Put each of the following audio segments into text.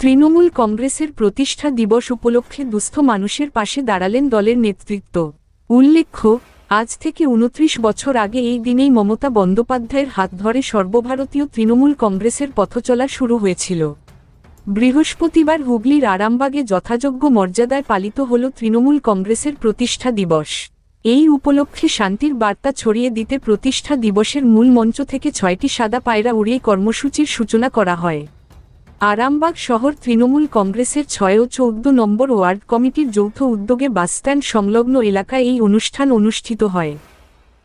তৃণমূল কংগ্রেসের প্রতিষ্ঠা দিবস উপলক্ষে দুস্থ মানুষের পাশে দাঁড়ালেন দলের নেতৃত্ব। উল্লেখ্য, আজ থেকে ২৯ বছর আগে এই দিনেই মমতা বন্দ্যোপাধ্যায়ের হাত ধরে সর্বভারতীয় তৃণমূল কংগ্রেসের পথচলা শুরু হয়েছিল। বৃহস্পতিবার হুগলির আরামবাগে যথাযোগ্য মর্যাদায় পালিত হল তৃণমূল কংগ্রেসের প্রতিষ্ঠা দিবস। এই উপলক্ষে শান্তির বার্তা ছড়িয়ে দিতে প্রতিষ্ঠা দিবসের মূল মঞ্চ থেকে ৬টি সাদা পায়রা উড়িয়ে কর্মসূচির সূচনা করা হয়। আরামবাগ শহর তৃণমূল কংগ্রেসের ৬ ও ১৪ নম্বর ওয়ার্ড কমিটির যৌথ উদ্যোগে বাসস্ট্যান্ড সংলগ্ন এলাকায় এই অনুষ্ঠান অনুষ্ঠিত হয়।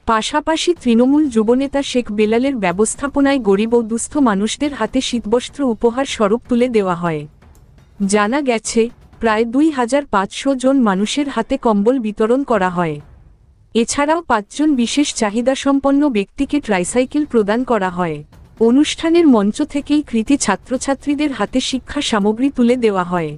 পাশাপাশি তৃণমূল যুবনেতা শেখ বেলালের ব্যবস্থাপনায় গরিব ও দুস্থ মানুষদের হাতে শীতবস্ত্র উপহার স্বরূপ তুলে দেওয়া হয়। জানা গেছে, প্রায় ২৫০০ জন মানুষের হাতে কম্বল বিতরণ করা হয়। এছাড়াও ৫ জন বিশেষ চাহিদাসম্পন্ন ব্যক্তিকে ট্রাইসাইকেল প্রদান করা হয়। অনুষ্ঠানের মঞ্চ থেকেই কৃতি ছাত্রছাত্রীদের হাতে শিক্ষা সামগ্রী তুলে দেওয়া হয়।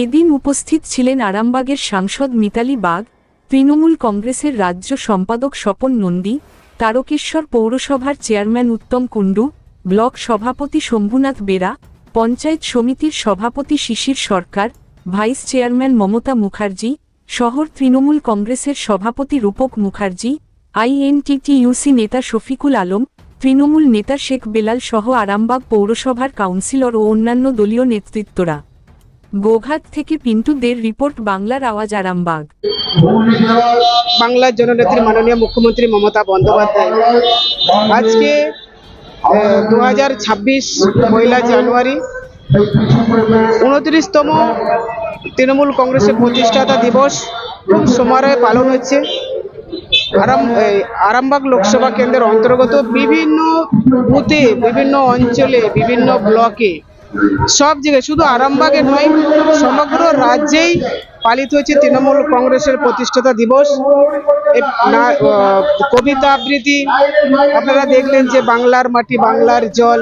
এদিন উপস্থিত ছিলেন আরামবাগের সাংসদ মিতালি বাগ, তৃণমূল কংগ্রেসের রাজ্য সম্পাদক স্বপন নন্দী, তারকেশ্বর পৌরসভার চেয়ারম্যান উত্তম কুণ্ডু, ব্লক সভাপতি শম্ভুনাথ বেরা, পঞ্চায়েত সমিতির সভাপতি শিশির সরকার, ভাইস চেয়ারম্যান মমতা মুখার্জি, শহর তৃণমূল কংগ্রেসের সভাপতি রূপক মুখার্জি, আইএনটিটিইউসি নেতা শফিকুল আলম, তৃণমূল নেতা শেখ বেলাল সহ আরামবাগ পৌরসভার কাউন্সিলর ও অন্যান্য দলীয় নেতৃত্বরা। গোঘাট থেকে পিন্টু দের রিপোর্ট, বাংলার আওয়াজ, আরামবাগ। বাংলার জননেত্রী মাননীয় মুখ্যমন্ত্রী মমতা বন্দ্যোপাধ্যায় আজকে 2026 পয়লা জানুয়ারি 29তম তৃণমূল কংগ্রেসের প্রতিষ্ঠাতা দিবস খুব সমারোহে পালন হচ্ছে। আরামবাগ লোকসভা কেন্দ্রের অন্তর্গত বিভিন্ন বুথে, বিভিন্ন অঞ্চলে, বিভিন্ন ব্লকে, সব জায়গায়, শুধু আরামবাগে নয়, সমগ্র রাজ্যেই পালিত হচ্ছে তৃণমূল কংগ্রেসের প্রতিষ্ঠাতা দিবস। কবিতা আবৃত্তি আপনারা দেখলেন যে বাংলার মাটি বাংলার জল,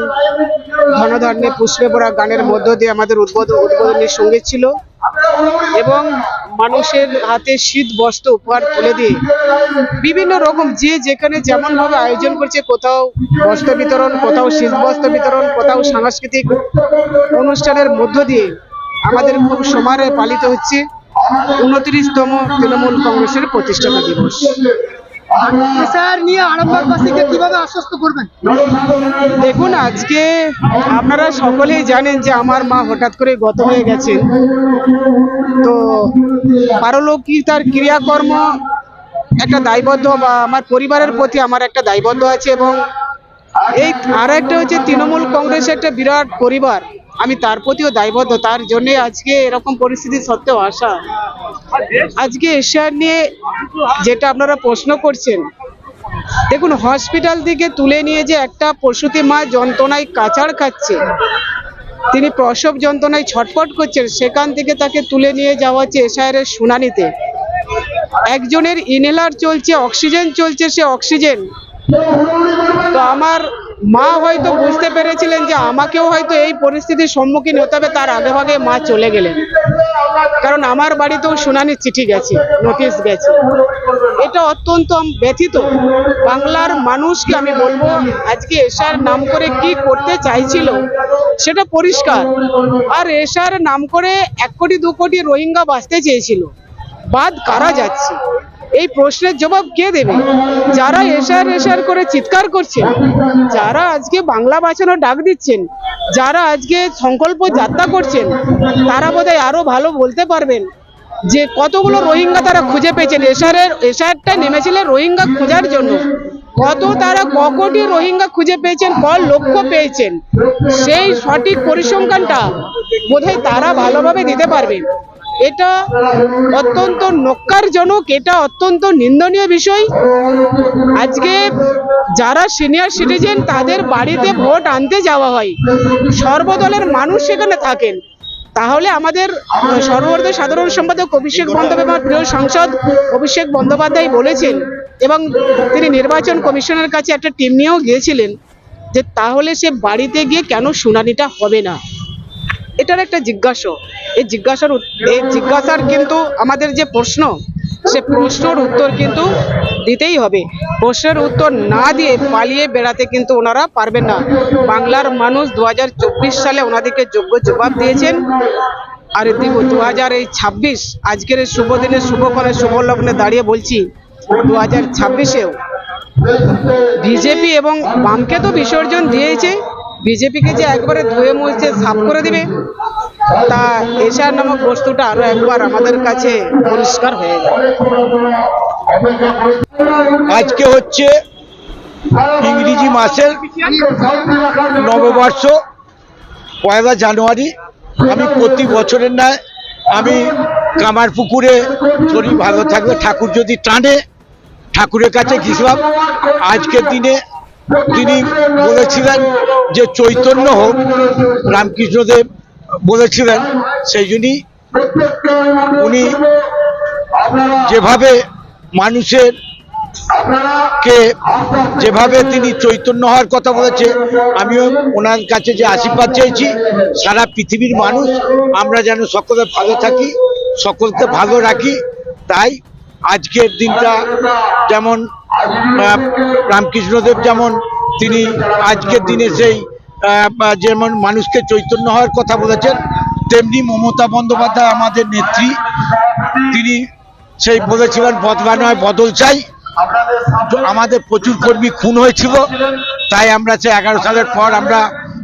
ধনধান্যে পুষ্পে ভরা গানের মধ্য দিয়ে আমাদের উদ্বোধনী সঙ্গীত ছিল এবং মানুষের হাতে শীত বস্ত্র উপহার তুলে দিয়ে বিভিন্ন রকম যে যেখানে যেমন ভাবে আয়োজন করছে, কোথাও বস্ত্র বিতরণ, কোথাও শীত বস্ত্র বিতরণ, কোথাও সাংস্কৃতিক অনুষ্ঠানের মধ্য দিয়ে আমাদের খুব সমারোহে পালিত হচ্ছে 29তম তৃণমূল কংগ্রেসের প্রতিষ্ঠাতা দিবস। দেখুন, আজকে আপনারা সকলেই জানেন যে আমার মা হঠাৎ করে গত হয়ে গেছেন। তো পারলৌকিকতার ক্রিয়াকর্ম একটা দায়বদ্ধ, বা আমার পরিবারের প্রতি আমার একটা দায়বদ্ধ আছে, এবং এই আর একটা হচ্ছে তৃণমূল কংগ্রেসের একটা বিরাট পরিবার, আমি তার প্রতিও দায়বদ্ধ। তার জন্যে আজকে এরকম পরিস্থিতি সত্ত্বেও আসা। আজকে এশিয়ার নিয়ে যেটা আপনারা প্রশ্ন করছেন, দেখুন, হসপিটাল থেকে তুলে নিয়ে যে একটা প্রসূতি মা যন্ত্রণায় কাচাড় খাচ্ছে, তিনি প্রসব যন্ত্রণায় ছটফট করছেন, সেখান থেকে তাকে তুলে নিয়ে যাওয়া হচ্ছে এসআইআরের শুনানিতে। একজনের ইনহেলার চলছে, অক্সিজেন চলছে, সে অক্সিজেন। তো আমার মা হয়তো বুঝতে পেরেছিলেন যে আমাকেও হয়তো এই পরিস্থিতির সম্মুখীন হতে হবে, তার আগে ভাগে মা চলে গেলেন। কারণ আমার বাড়িতেও শুনানির চিঠি গেছে, নোটিশ গেছে। এটা অত্যন্ত ব্যথিত। বাংলার মানুষকে আমি বলবো, আজকে এশার নাম করে কি করতে চাইছিল সেটা পরিষ্কার। আর এশার নাম করে 1 কোটি 2 কোটি রোহিঙ্গা বাঁচতে চেয়েছিল, বাদ কারা যাচ্ছে? এই প্রশ্নের জবাব কে দেবে? যারা এশার করে চিৎকার করছেন, যারা আজকে বাংলা বাঁচানোর ডাক দিচ্ছেন, যারা আজকে সংকল্প যাত্রা করছেন, তারা বোধহয় আরো ভালো বলতে পারবেন যে কতগুলো রোহিঙ্গা তারা খুঁজে পেয়েছেন। এশারটা নেমেছিলেন রোহিঙ্গা খোঁজার জন্য। তারা ক কোটি রোহিঙ্গা খুঁজে পেয়েছেন, ক লক্ষ পেয়েছেন, সেই সঠিক পরিসংখ্যানটা বোধহয় তারা ভালোভাবে দিতে পারবে। এটা অত্যন্ত নক্কারজনক, এটা অত্যন্ত নিন্দনীয় বিষয়। আজকে যারা সিনিয়র সিটিজেন, তাদের বাড়িতে ভোট আনতে যাওয়া হয়, সর্বদলের মানুষ সেখানে থাকেন। তাহলে আমাদের সর্বভারতীয় সাধারণ সম্পাদক অভিষেক বন্দ্যোপাধ্যায়, প্রিয় সাংসদ অভিষেক বন্দ্যোপাধ্যায় বলেছেন, এবং তিনি নির্বাচন কমিশনের কাছে একটা টিম নিয়েও গিয়েছিলেন, যে তাহলে সে বাড়িতে গিয়ে কেন শুনানিটা হবে না? এটার একটা জিজ্ঞাসা। এই জিজ্ঞাসার কিন্তু আমাদের যে প্রশ্ন, সে প্রশ্নের উত্তর কিন্তু দিতেই হবে। প্রশ্নের উত্তর না দিয়ে পালিয়ে বেড়াতে কিন্তু ওনারা পারবেন না। বাংলার মানুষ 2024 সালে ওনাদেরকে যোগ্য জবাব দিয়েছেন। আর 2026 আজকের এই শুভ দিনে শুভক্ষণে শুভ লগ্নে দাঁড়িয়ে বলছি 2026-এও বিজেপি এবং বামকে তো বিসর্জন দিয়েছে, বিজেপিকে যে একবারে ধুয়ে মুছে সাফ করে দিবে তা এশার নামক বস্তুটা আরো একবার আমাদের কাছে পরিষ্কার হয়ে যায়। আজকে হচ্ছে ইংরেজি মাসের নববর্ষ, 1 জানুয়ারি। আমি প্রতি বছরের ন্যায় আমি কামারপুকুরে শরীর ভালো থাকবে, ঠাকুর যদি টানে ঠাকুরের কাছে গেছিলাম। আজকের দিনে তিনি বলেছিলেন যে চৈতন্য হোক, রামকৃষ্ণদেব বলেছিলেন, সেই জন্যই উনি যেভাবে মানুষের কে যেভাবে তিনি চৈতন্য হওয়ার কথা বলেছে, আমিও ওনার কাছে যে আশীর্বাদ চেয়েছি সারা পৃথিবীর মানুষ আমরা যেন সকলে ভালো থাকি, সকলকে ভালো রাখি। তাই আজকের দিনটা যেমন রামকৃষ্ণদেব যেমন তিনি আজকের দিনে সেই যেমন মানুষকে চৈতন্য হওয়ার কথা বলেছেন, তেমনি মমতা বন্দ্যোপাধ্যায় আমাদের নেত্রী, তিনি সেই বলেছিলেন বদলা নয় বদল চাই। আমাদের প্রচুর কর্মী খুন হয়েছিল, তাই আমরা সেই 11 সালের পর আমরা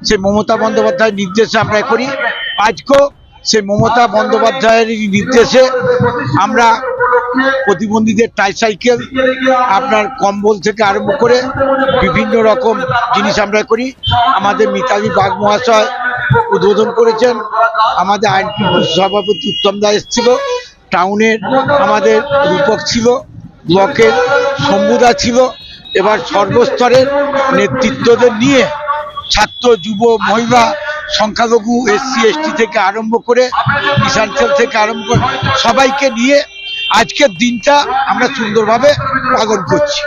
সেই মমতা বন্দ্যোপাধ্যায়ের নির্দেশে আমরা করি। আজকেও সেই মমতা বন্দ্যোপাধ্যায়ের নির্দেশে আমরা প্রতিবন্ধীদের ট্রাইসাইকেল, আপনার কম্বল থেকে আরম্ভ করে বিভিন্ন রকম জিনিস আমরা করি। আমাদের মিতালি বাগ মহাশয় উদ্বোধন করেছেন, আমাদের আইনপিপি সভাপতি উত্তম দা এসেছিল, টাউনের আমাদের রূপক ছিল, ব্লকের শম্ভুদা ছিল। এবার সর্বস্তরের নেতৃত্বদের নিয়ে ছাত্র, যুব, মহিলা, সংখ্যালঘু, SC ST থেকে আরম্ভ করে কিষাণ সেল থেকে আরম্ভ করে সবাইকে নিয়ে আজকের দিনটা আমরা সুন্দরভাবে পালন করছি।